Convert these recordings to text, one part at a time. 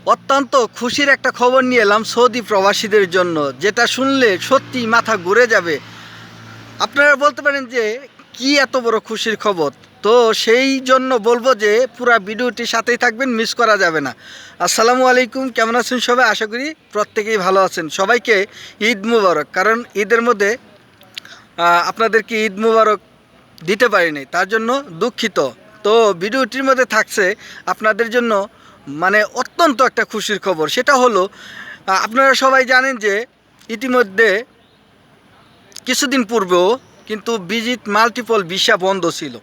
অত্যন্ত খুশির একটা খবর নিয়ে এলাম সৌদি প্রবাসীদের জন্য, যেটা শুনলে সত্যি মাথা ঘুরে যাবে। আপনারা বলতে পারেন যে কি এত বড় খুশির খবর। তো সেই জন্য বলবো যে পুরো ভিডিওটির সাথেই থাকবেন, মিস করা যাবে না। আসসালামু আলাইকুম, কেমন আছেন সবাই? আশা করি প্রত্যেকেই ভালো আছেন। সবাইকে ঈদ মুবারক। কারণ ঈদের মধ্যে আপনাদেরকে ঈদ মুবারক দিতে পারিনি, তার জন্য দুঃখিত। তো ভিডিওটির মধ্যে থাকছে আপনাদের জন্য মানে অত্যন্ত একটা খুশির খবর। সেটা হলো, আপনারা সবাই জানেন যে ইতিমধ্যে কিছুদিন পূর্বেও কিন্তু ভিজিট মাল্টিপল ভিসা বন্ধ ছিল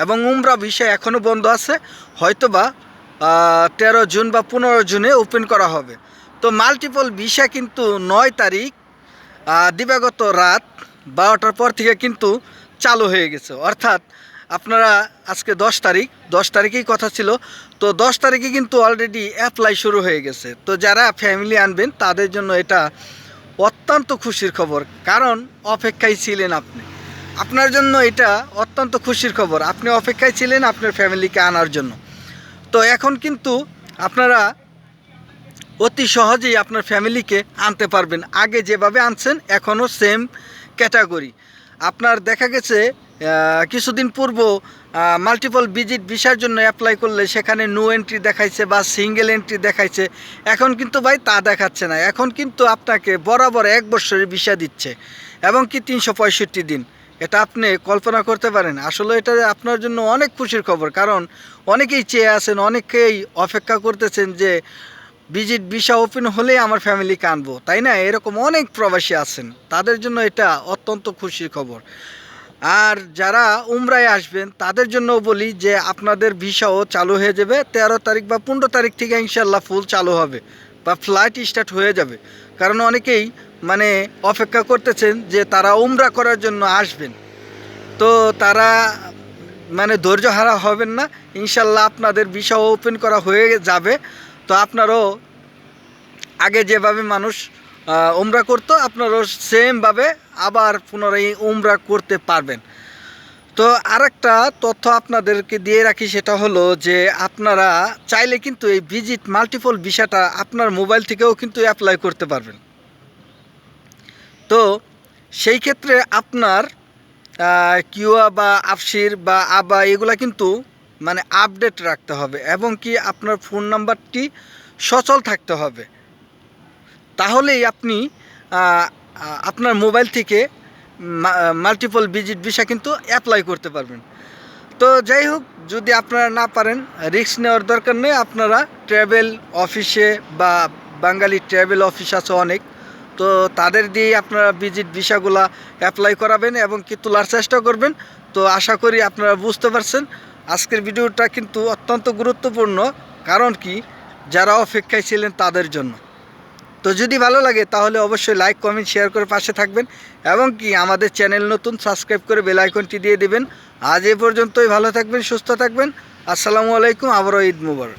এবং উমরা ভিসা এখনও বন্ধ আছে। হয়তোবা 13 জুন বা 15 জুনে ওপেন করা হবে। তো মাল্টিপল ভিসা কিন্তু 9 তারিখ দিবাগত রাত 12টার পর থেকে কিন্তু চালু হয়ে গেছে। অর্থাৎ আপনারা আজকে 10 তারিখেই কথা ছিল, তো 10 তারিখে কিন্তু অলরেডি অ্যাপ্লাই শুরু হয়ে গেছে। তো যারা ফ্যামিলি আনবেন তাদের জন্য এটা অত্যন্ত খুশির খবর, কারণ অপেক্ষায় ছিলেন আপনি। আপনার জন্য এটা অত্যন্ত খুশির খবর, আপনি অপেক্ষায় ছিলেন আপনার ফ্যামিলিকে আনার জন্য। তো এখন কিন্তু আপনারা অতি সহজেই আপনার ফ্যামিলিকে আনতে পারবেন। আগে যেভাবে আনছেন এখনও সেম ক্যাটাগরি। আপনার দেখা গেছে কিছুদিন পূর্ব মাল্টিপল ভিজিট ভিসার জন্য অ্যাপ্লাই করলে সেখানে নো এন্ট্রি দেখাইছে বা সিঙ্গেল এন্ট্রি দেখাইছে। এখন কিন্তু ভাই তা দেখাচ্ছে না। এখন কিন্তু আপনাকে বরাবর 1 বছরের ভিসা দিচ্ছে এবং কি 365 দিন। এটা আপনি কল্পনা করতে পারেন? আসলে এটা আপনার জন্য অনেক খুশির খবর, কারণ অনেকেই চেয়ে আছেন, অনেকেই অপেক্ষা করতেছেন যে ভিজিট ভিসা ওপেন হলেই আমার ফ্যামিলিকে আনবো, তাই না? এরকম অনেক প্রবাসী আছেন, তাদের জন্য এটা অত্যন্ত খুশির খবর। আর যারা উমরায় আসবেন তাদের জন্য বলি যে আপনাদের ভিসাও চালু হয়ে যাবে 13 তারিখ বা 15 তারিখ থেকে। ইনশাল্লাহ ফুল চালু হবে বা ফ্লাইট স্টার্ট হয়ে যাবে। কারণ অনেকেই মানে অপেক্ষা করতেছেন যে তারা উমরা করার জন্য আসবেন। তো তারা মানে ধৈর্য হারা হবেন না। ইনশাল্লাহ আপনাদের ভিসাও ওপেন করা হয়ে যাবে। তো আপনারাও আগে যেভাবে মানুষ উমরা করতো, আপনারাও সেমভাবে আবার পুনরায় উমরা করতে পারবেন। তো আরেকটা তথ্য আপনাদেরকে দিয়ে রাখি, সেটা হলো যে আপনারা চাইলে কিন্তু এই ভিজিট মাল্টিপল ভিসাটা আপনার মোবাইল থেকেও কিন্তু অ্যাপ্লাই করতে পারবেন। তো সেই ক্ষেত্রে আপনার কিউয়া বা আফসির বা আবা এগুলা কিন্তু মানে আপডেট রাখতে হবে এবং কি আপনার ফোন নাম্বারটি সচল থাকতে হবে। তাহলেই আপনি আপনার মোবাইল থেকে মাল্টিপল ভিজিট ভিসা কিন্তু অ্যাপ্লাই করতে পারবেন। তো যাই হোক, যদি আপনারা না পারেন, রিস্ক নেওয়ার দরকার নেই। আপনারা ট্রাভেল অফিসে বা বাঙালি ট্রাভেল অফিস আছে অনেক, তো তাদের দিয়ে আপনারা ভিজিট ভিসাগুলা অ্যাপ্লাই করাবেন এবং কি তোলার চেষ্টা করবেন। তো আশা করি আপনারা বুঝতে পারছেন। আজকের ভিডিওটা কিন্তু অত্যন্ত গুরুত্বপূর্ণ, কারণ কি যারা অপেক্ষায় ছিলেন তাদের জন্য। তো যদি ভালো লাগে তাহলে অবশ্যই লাইক কমেন্ট শেয়ার করে পাশে থাকবেন এবং কি আমাদের চ্যানেল নতুন, সাবস্ক্রাইব করে বেল আইকনটি দিয়ে দেবেন। আজ এ পর্যন্তই, ভালো থাকবেন, সুস্থ থাকবেন। আসসালামু আলাইকুম, আবারও ঈদ মুবারক।